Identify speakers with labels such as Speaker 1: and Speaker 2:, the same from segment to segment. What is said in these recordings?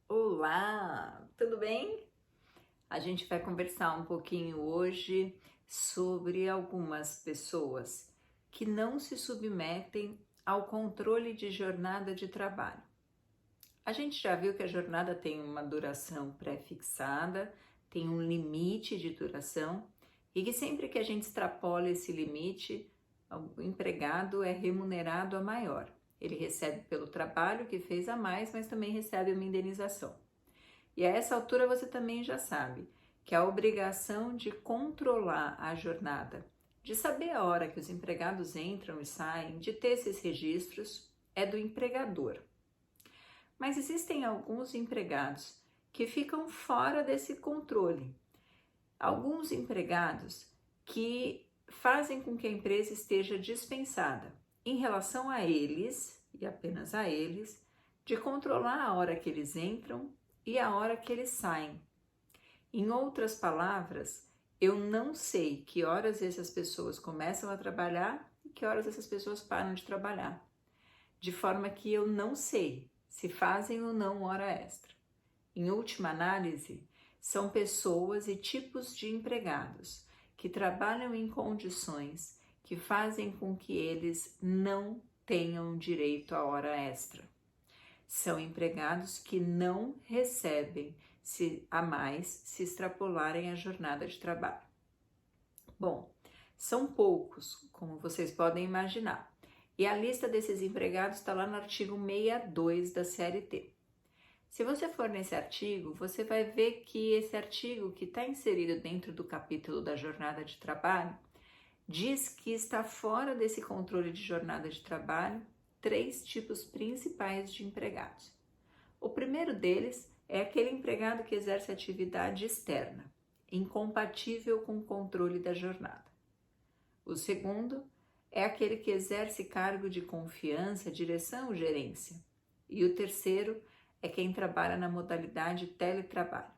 Speaker 1: Olá, tudo bem? A gente vai conversar um pouquinho hoje sobre algumas pessoas que não se submetem ao controle de jornada de trabalho. A gente já viu que a jornada tem uma duração pré-fixada, tem um limite de duração e que sempre que a gente extrapola esse limite, o empregado é remunerado a maior. Ele recebe pelo trabalho que fez a mais, mas também recebe uma indenização. E a essa altura você também já sabe que a obrigação de controlar a jornada, de saber a hora que os empregados entram e saem, de ter esses registros, é do empregador. Mas existem alguns empregados que ficam fora desse controle. Alguns empregados que fazem com que a empresa esteja dispensada em relação a eles, e apenas a eles, de controlar a hora que eles entram e a hora que eles saem. Em outras palavras, eu não sei que horas essas pessoas começam a trabalhar e que horas essas pessoas param de trabalhar, de forma que eu não sei se fazem ou não hora extra. Em última análise, são pessoas e tipos de empregados que trabalham em condições que fazem com que eles não tenham direito à hora extra. São empregados que não recebem a mais se extrapolarem a jornada de trabalho. Bom, são poucos, como vocês podem imaginar. E a lista desses empregados está lá no artigo 62 da CLT. Se você for nesse artigo, você vai ver que esse artigo que está inserido dentro do capítulo da jornada de trabalho diz que está fora desse controle de jornada de trabalho 3 tipos principais de empregados. O primeiro deles é aquele empregado que exerce atividade externa, incompatível com o controle da jornada. O segundo é aquele que exerce cargo de confiança, direção ou gerência. E o terceiro é quem trabalha na modalidade teletrabalho.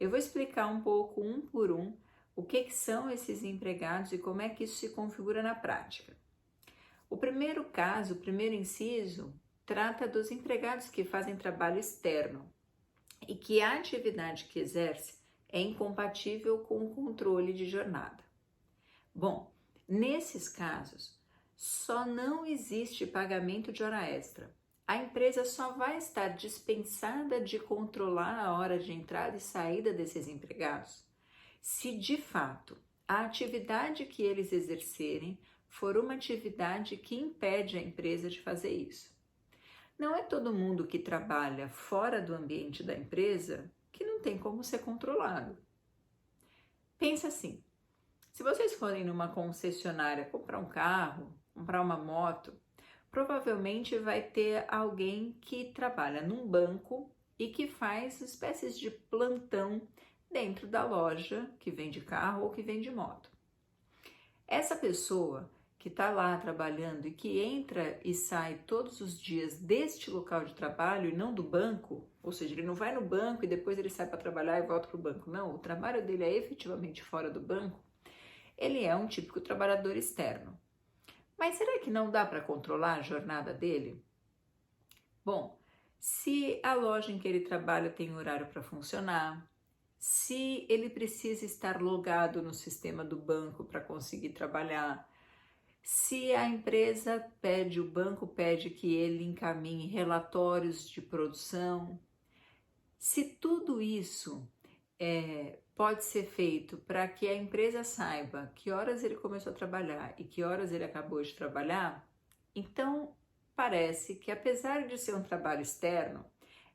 Speaker 1: Eu vou explicar um pouco, um por um, o que são esses empregados e como é que isso se configura na prática. O primeiro caso, o primeiro inciso, trata dos empregados que fazem trabalho externo e que a atividade que exerce é incompatível com o controle de jornada. Bom, nesses casos, só não existe pagamento de hora extra. A empresa só vai estar dispensada de controlar a hora de entrada e saída desses empregados se de fato a atividade que eles exercerem for uma atividade que impede a empresa de fazer isso. Não é todo mundo que trabalha fora do ambiente da empresa que não tem como ser controlado. Pensa assim, se vocês forem numa concessionária comprar um carro, comprar uma moto, provavelmente vai ter alguém que trabalha num banco e que faz espécies de plantão dentro da loja que vende carro ou que vende moto. Essa pessoa que está lá trabalhando e que entra e sai todos os dias deste local de trabalho e não do banco, ou seja, ele não vai no banco e depois ele sai para trabalhar e volta para o banco, não, o trabalho dele é efetivamente fora do banco, ele é um típico trabalhador externo. Mas será que não dá para controlar a jornada dele? Bom, se a loja em que ele trabalha tem horário para funcionar, se ele precisa estar logado no sistema do banco para conseguir trabalhar, se a empresa pede, o banco pede que ele encaminhe relatórios de produção, se tudo isso pode ser feito para que a empresa saiba que horas ele começou a trabalhar e que horas ele acabou de trabalhar, então parece que apesar de ser um trabalho externo,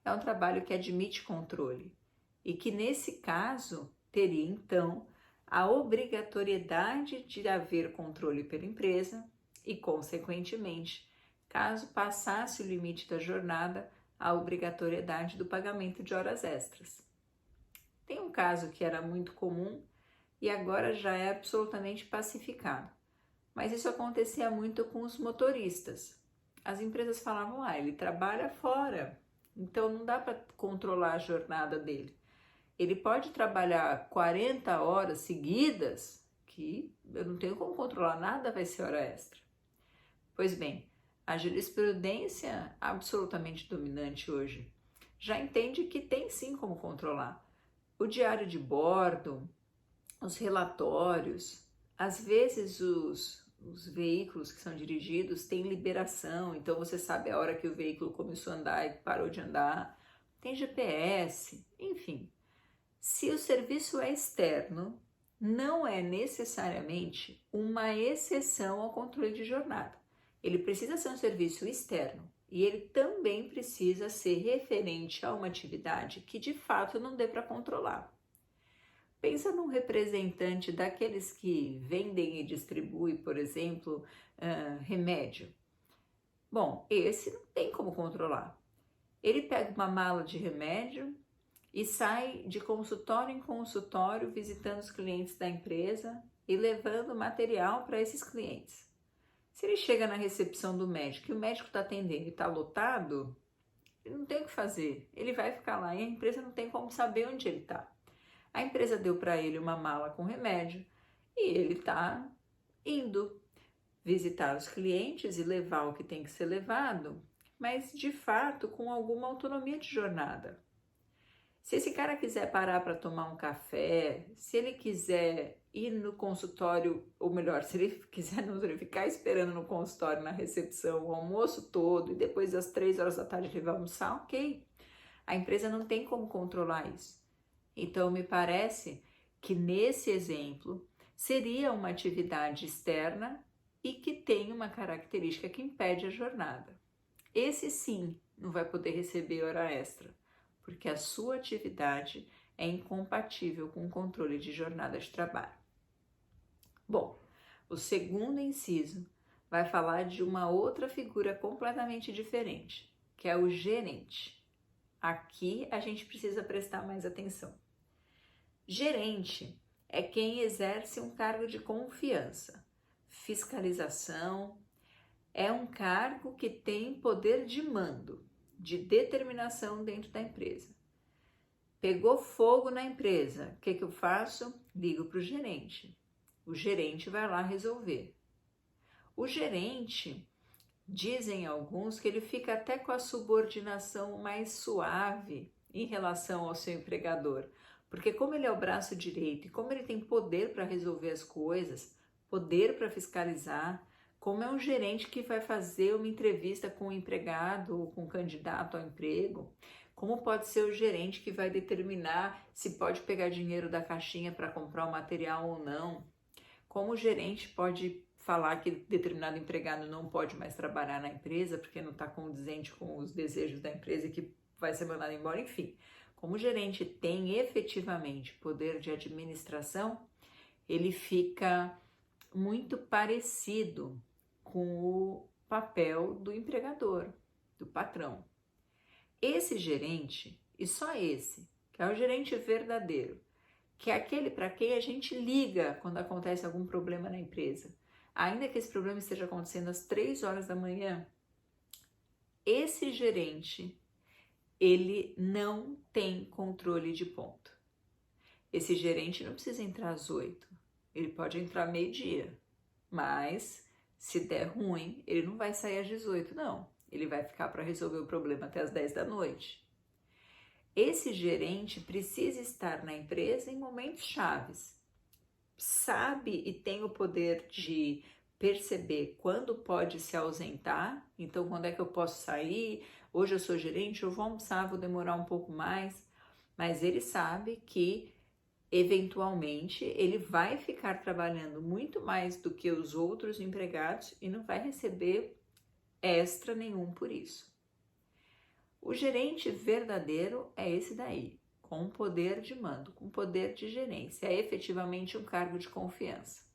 Speaker 1: é um trabalho que admite controle e que nesse caso teria então a obrigatoriedade de haver controle pela empresa e, consequentemente, caso passasse o limite da jornada, a obrigatoriedade do pagamento de horas extras. Tem um caso que era muito comum e agora já é absolutamente pacificado, mas isso acontecia muito com os motoristas. As empresas falavam, ele trabalha fora, então não dá para controlar a jornada dele. Ele pode trabalhar 40 horas seguidas, que eu não tenho como controlar nada, vai ser hora extra. Pois bem, a jurisprudência absolutamente dominante hoje já entende que tem sim como controlar. O diário de bordo, os relatórios, às vezes os veículos que são dirigidos têm liberação, então você sabe a hora que o veículo começou a andar e parou de andar, tem GPS, enfim. Se o serviço é externo, não é necessariamente uma exceção ao controle de jornada. Ele precisa ser um serviço externo e ele também precisa ser referente a uma atividade que de fato não dê para controlar. Pensa num representante daqueles que vendem e distribuem, por exemplo, remédio. Bom, esse não tem como controlar. Ele pega uma mala de remédio e sai de consultório em consultório visitando os clientes da empresa e levando material para esses clientes. Se ele chega na recepção do médico e o médico está atendendo e está lotado, ele não tem o que fazer. Ele vai ficar lá e a empresa não tem como saber onde ele está. A empresa deu para ele uma mala com remédio e ele está indo visitar os clientes e levar o que tem que ser levado, mas de fato com alguma autonomia de jornada. Se esse cara quiser parar para tomar um café, se ele quiser ir no consultório, ou melhor, se ele quiser ficar esperando no consultório, na recepção, o almoço todo, e depois das 3 horas da tarde ele vai almoçar, ok. A empresa não tem como controlar isso. Então, me parece que nesse exemplo seria uma atividade externa e que tem uma característica que impede a jornada. Esse sim não vai poder receber hora extra, porque a sua atividade é incompatível com o controle de jornada de trabalho. Bom, o segundo inciso vai falar de uma outra figura completamente diferente, que é o gerente. Aqui a gente precisa prestar mais atenção. Gerente é quem exerce um cargo de confiança, fiscalização, é um cargo que tem poder de mando, de determinação dentro da empresa. Pegou fogo na empresa, o que eu faço? Ligo para o gerente. O gerente vai lá resolver. O gerente, dizem alguns, que ele fica até com a subordinação mais suave em relação ao seu empregador, porque como ele é o braço direito e como ele tem poder para resolver as coisas, poder para fiscalizar, como é um gerente que vai fazer uma entrevista com o empregado ou com o candidato ao emprego, como pode ser o gerente que vai determinar se pode pegar dinheiro da caixinha para comprar o material ou não, como o gerente pode falar que determinado empregado não pode mais trabalhar na empresa porque não está condizente com os desejos da empresa e que vai ser mandado embora, enfim. Como o gerente tem efetivamente poder de administração, ele fica muito parecido com o papel do empregador, do patrão. Esse gerente, e só esse, que é o gerente verdadeiro, que é aquele para quem a gente liga quando acontece algum problema na empresa, ainda que esse problema esteja acontecendo às 3 horas da manhã, esse gerente, ele não tem controle de ponto. Esse gerente não precisa entrar às 8, ele pode entrar meio-dia, mas se der ruim, ele não vai sair às 18, não. Ele vai ficar para resolver o problema até às 10 da noite. Esse gerente precisa estar na empresa em momentos chaves. Sabe e tem o poder de perceber quando pode se ausentar. Então, quando é que eu posso sair? Hoje eu sou gerente, eu vou almoçar, vou demorar um pouco mais. Mas ele sabe que, eventualmente, ele vai ficar trabalhando muito mais do que os outros empregados e não vai receber extra nenhum por isso. O gerente verdadeiro é esse daí, com poder de mando, com poder de gerência, é efetivamente um cargo de confiança.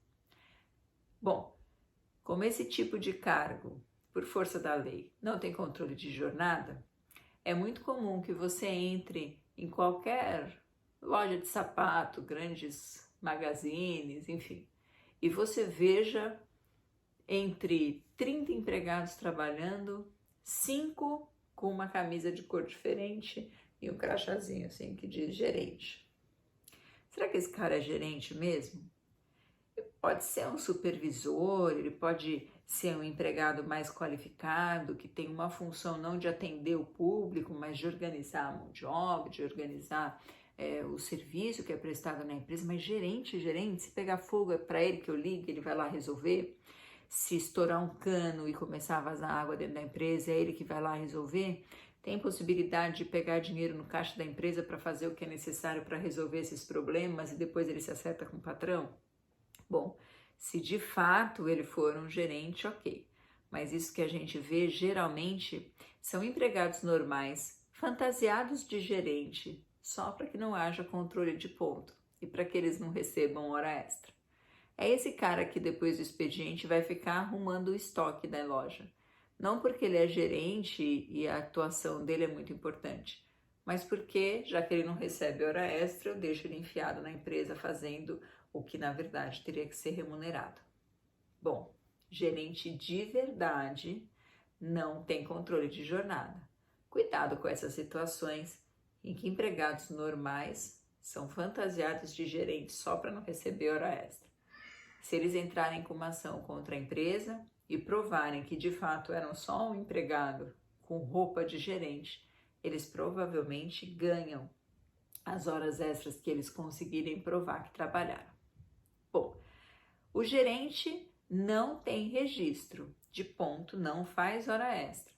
Speaker 1: Bom, como esse tipo de cargo, por força da lei, não tem controle de jornada, é muito comum que você entre em qualquer loja de sapato, grandes magazines, enfim, e você veja entre 30 empregados trabalhando, 5 com uma camisa de cor diferente e um crachazinho assim que diz gerente. Será que esse cara é gerente mesmo? Pode ser um supervisor, ele pode ser um empregado mais qualificado, que tem uma função não de atender o público, mas de organizar a mão de obra, de organizar o serviço que é prestado na empresa. Mas gerente, se pegar fogo é para ele que eu ligo, ele vai lá resolver. Se estourar um cano e começar a vazar água dentro da empresa, é ele que vai lá resolver. Tem possibilidade de pegar dinheiro no caixa da empresa para fazer o que é necessário para resolver esses problemas e depois ele se acerta com o patrão? Bom, se de fato ele for um gerente, ok. Mas isso que a gente vê geralmente são empregados normais, fantasiados de gerente, só para que não haja controle de ponto e para que eles não recebam hora extra. É esse cara que depois do expediente vai ficar arrumando o estoque da loja. Não porque ele é gerente e a atuação dele é muito importante, mas porque, já que ele não recebe hora extra, eu deixo ele enfiado na empresa fazendo o que na verdade teria que ser remunerado. Bom, gerente de verdade não tem controle de jornada. Cuidado com essas situações em que empregados normais são fantasiados de gerente só para não receber hora extra. Se eles entrarem com uma ação contra a empresa e provarem que de fato eram só um empregado com roupa de gerente, eles provavelmente ganham as horas extras que eles conseguirem provar que trabalharam. Bom, o gerente não tem registro de ponto, não faz hora extra.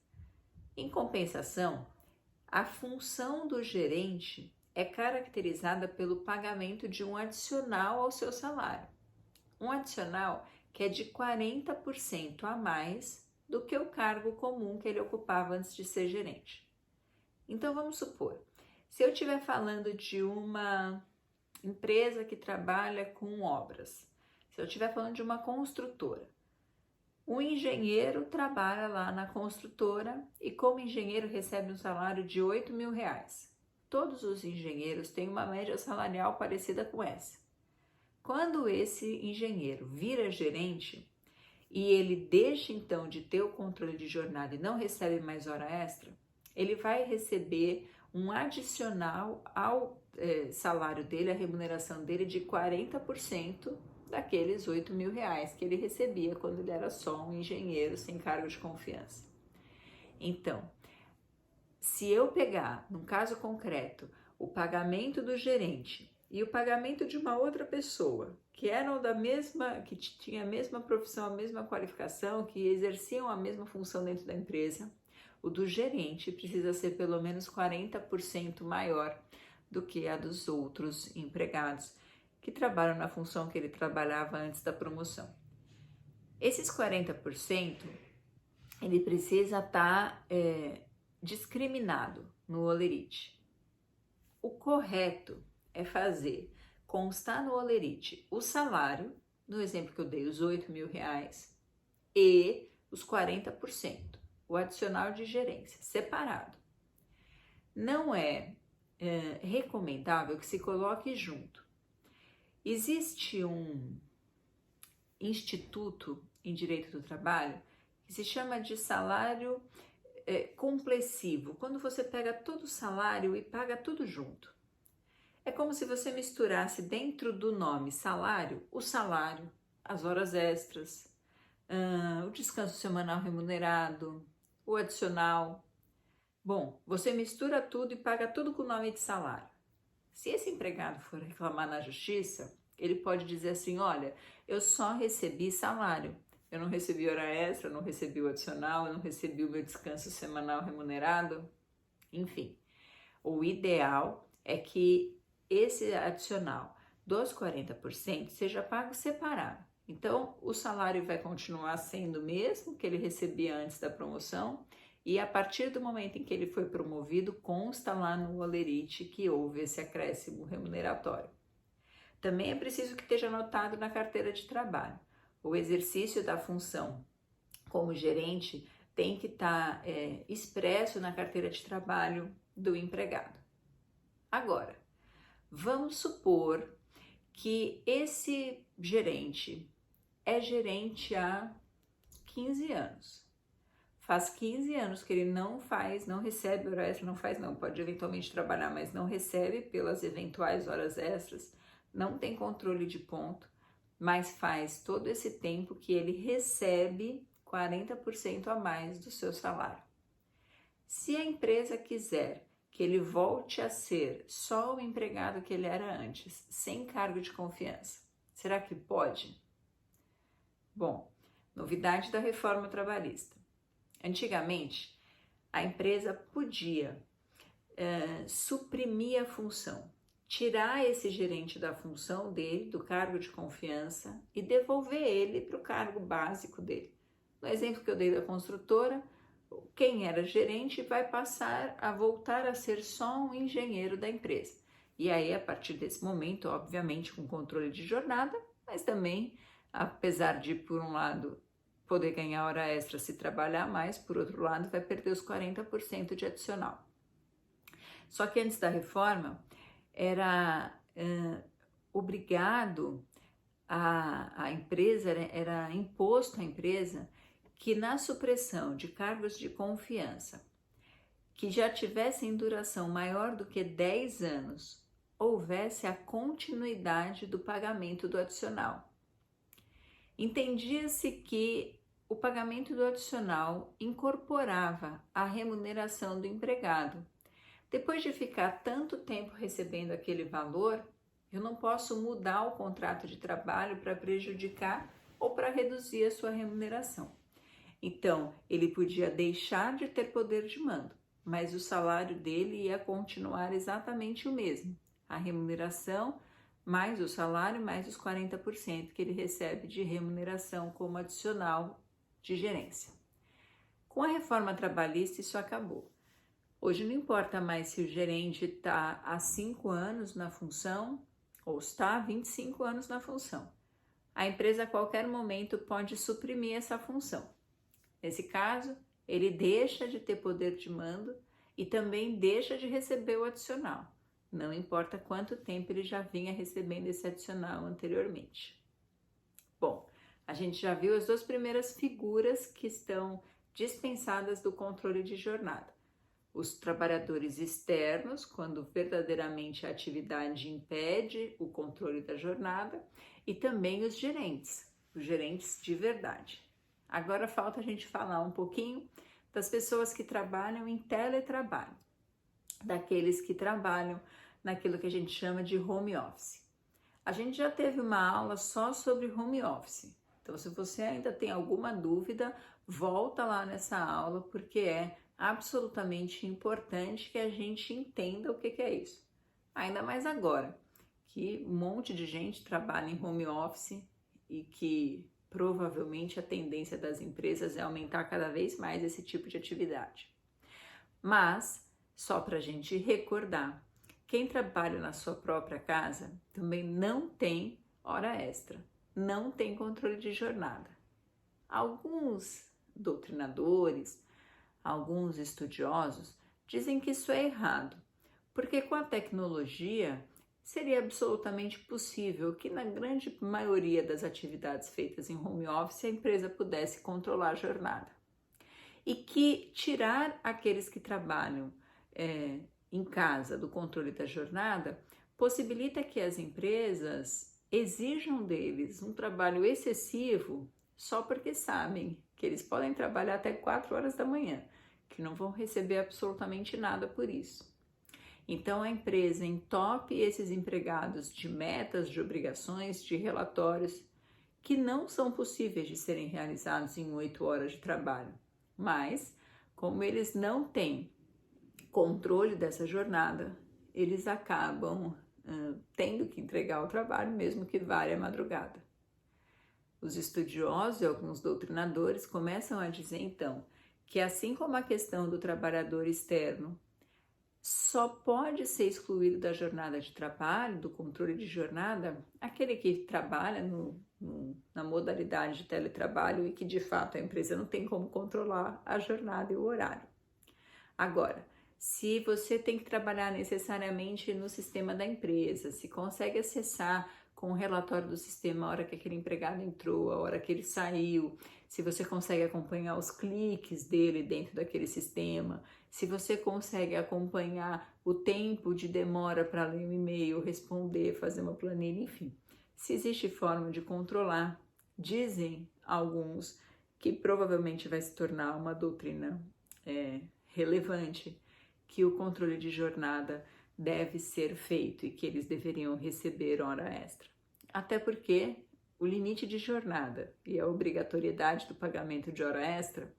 Speaker 1: Em compensação, a função do gerente é caracterizada pelo pagamento de um adicional ao seu salário. Um adicional que é de 40% a mais do que o cargo comum que ele ocupava antes de ser gerente. Então vamos supor, se eu estiver falando de uma empresa que trabalha com obras, se eu estiver falando de uma construtora, o engenheiro trabalha lá na construtora e como engenheiro recebe um salário de R$8.000. Todos os engenheiros têm uma média salarial parecida com essa. Quando esse engenheiro vira gerente e ele deixa então de ter o controle de jornada e não recebe mais hora extra, ele vai receber um adicional ao salário dele, a remuneração dele de 40% daqueles R$8.000 que ele recebia quando ele era só um engenheiro sem cargo de confiança. Então, se eu pegar, num caso concreto, o pagamento do gerente e o pagamento de uma outra pessoa que eram da mesma, que tinha a mesma profissão, a mesma qualificação, que exerciam a mesma função dentro da empresa, o do gerente precisa ser pelo menos 40% maior do que a dos outros empregados que trabalham na função que ele trabalhava antes da promoção. Esses 40%, ele precisa estar discriminado no holerite. O correto é fazer constar no holerite o salário, no exemplo que eu dei, os R$8.000, e os 40%, o adicional de gerência, separado. Não é recomendável que se coloque junto. Existe um instituto em direito do trabalho que se chama de salário complessivo, quando você pega todo o salário e paga tudo junto. É como se você misturasse dentro do nome salário, o salário, as horas extras, o descanso semanal remunerado, o adicional. Bom, você mistura tudo e paga tudo com o nome de salário. Se esse empregado for reclamar na justiça, ele pode dizer assim, olha, eu só recebi salário, eu não recebi hora extra, eu não recebi o adicional, eu não recebi o meu descanso semanal remunerado, enfim. O ideal é que esse adicional dos 40% seja pago separado. Então, o salário vai continuar sendo o mesmo que ele recebia antes da promoção e a partir do momento em que ele foi promovido, consta lá no holerite que houve esse acréscimo remuneratório. Também é preciso que esteja anotado na carteira de trabalho. O exercício da função como gerente tem que estar expresso na carteira de trabalho do empregado. Agora, vamos supor que esse gerente é gerente há 15 anos. Faz 15 anos que ele não recebe hora extra, pode eventualmente trabalhar, mas não recebe pelas eventuais horas extras, não tem controle de ponto, mas faz todo esse tempo que ele recebe 40% a mais do seu salário. Se a empresa quiser que ele volte a ser só o empregado que ele era antes, sem cargo de confiança, será que pode? Bom, novidade da reforma trabalhista. Antigamente, a empresa podia suprimir a função, tirar esse gerente da função dele, do cargo de confiança, e devolver ele para o cargo básico dele. No exemplo que eu dei da construtora, quem era gerente vai passar a voltar a ser só um engenheiro da empresa. E aí, a partir desse momento, obviamente, com controle de jornada, mas também, apesar de, por um lado, poder ganhar hora extra se trabalhar mais, por outro lado, vai perder os 40% de adicional. Só que antes da reforma, era obrigado a empresa, era imposto à empresa que na supressão de cargos de confiança que já tivessem duração maior do que 10 anos, houvesse a continuidade do pagamento do adicional. Entendia-se que o pagamento do adicional incorporava a remuneração do empregado. Depois de ficar tanto tempo recebendo aquele valor, eu não posso mudar o contrato de trabalho para prejudicar ou para reduzir a sua remuneração. Então, ele podia deixar de ter poder de mando, mas o salário dele ia continuar exatamente o mesmo. A remuneração mais o salário mais os 40% que ele recebe de remuneração como adicional de gerência. Com a reforma trabalhista, isso acabou. Hoje não importa mais se o gerente está há 5 anos na função ou está há 25 anos na função. A empresa a qualquer momento pode suprimir essa função. Nesse caso, ele deixa de ter poder de mando e também deixa de receber o adicional. Não importa quanto tempo ele já vinha recebendo esse adicional anteriormente. Bom, a gente já viu as duas primeiras figuras que estão dispensadas do controle de jornada. Os trabalhadores externos, quando verdadeiramente a atividade impede o controle da jornada, e também os gerentes de verdade. Agora falta a gente falar um pouquinho das pessoas que trabalham em teletrabalho, daqueles que trabalham naquilo que a gente chama de home office. A gente já teve uma aula só sobre home office, então se você ainda tem alguma dúvida, volta lá nessa aula, porque é absolutamente importante que a gente entenda o que é isso. Ainda mais agora, que um monte de gente trabalha em home office e que provavelmente a tendência das empresas é aumentar cada vez mais esse tipo de atividade. Mas, só para a gente recordar, quem trabalha na sua própria casa também não tem hora extra, não tem controle de jornada. Alguns doutrinadores, alguns estudiosos dizem que isso é errado, porque com a tecnologia seria absolutamente possível que na grande maioria das atividades feitas em home office a empresa pudesse controlar a jornada. E que tirar aqueles que trabalham em casa do controle da jornada possibilita que as empresas exijam deles um trabalho excessivo só porque sabem que eles podem trabalhar até 4 horas da manhã, que não vão receber absolutamente nada por isso. Então a empresa entope esses empregados de metas, de obrigações, de relatórios que não são possíveis de serem realizados em 8 horas de trabalho. Mas, como eles não têm controle dessa jornada, eles acabam tendo que entregar o trabalho, mesmo que valha a madrugada. Os estudiosos e alguns doutrinadores começam a dizer, então, que assim como a questão do trabalhador externo só pode ser excluído da jornada de trabalho, do controle de jornada, aquele que trabalha na modalidade de teletrabalho e que de fato a empresa não tem como controlar a jornada e o horário. Agora, se você tem que trabalhar necessariamente no sistema da empresa, se consegue acessar com o relatório do sistema a hora que aquele empregado entrou, a hora que ele saiu, se você consegue acompanhar os cliques dele dentro daquele sistema, se você consegue acompanhar o tempo de demora para ler um e-mail, responder, fazer uma planilha, enfim. Se existe forma de controlar, dizem alguns que provavelmente vai se tornar uma doutrina relevante, que o controle de jornada deve ser feito e que eles deveriam receber hora extra. Até porque o limite de jornada e a obrigatoriedade do pagamento de hora extra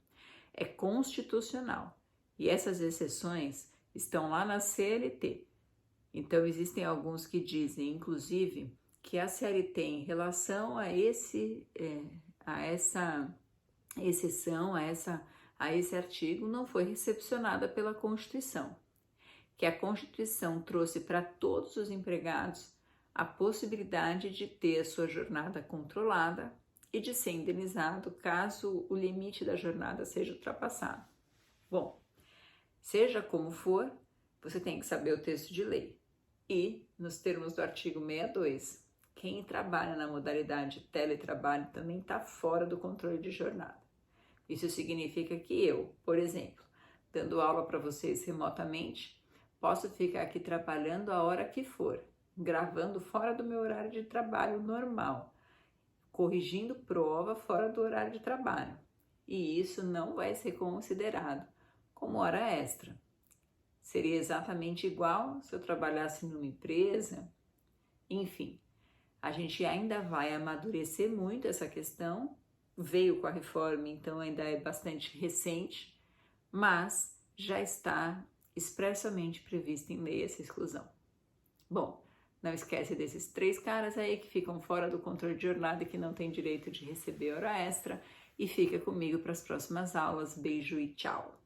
Speaker 1: é constitucional e essas exceções estão lá na CLT. Então existem alguns que dizem, inclusive, que a CLT em relação a essa exceção, a esse artigo, não foi recepcionada pela Constituição, que a Constituição trouxe para todos os empregados a possibilidade de ter a sua jornada controlada e de ser indenizado caso o limite da jornada seja ultrapassado. Bom, seja como for, você tem que saber o texto de lei. E, nos termos do artigo 62, quem trabalha na modalidade teletrabalho também está fora do controle de jornada. Isso significa que eu, por exemplo, dando aula para vocês remotamente, posso ficar aqui trabalhando a hora que for, gravando fora do meu horário de trabalho normal, corrigindo prova fora do horário de trabalho. E isso não vai ser considerado como hora extra. Seria exatamente igual se eu trabalhasse numa empresa. Enfim, a gente ainda vai amadurecer muito essa questão. Veio com a reforma, então ainda é bastante recente, mas já está expressamente prevista em lei essa exclusão. Bom, não esquece desses 3 caras aí que ficam fora do controle de jornada e que não têm direito de receber hora extra. E fica comigo para as próximas aulas. Beijo e tchau!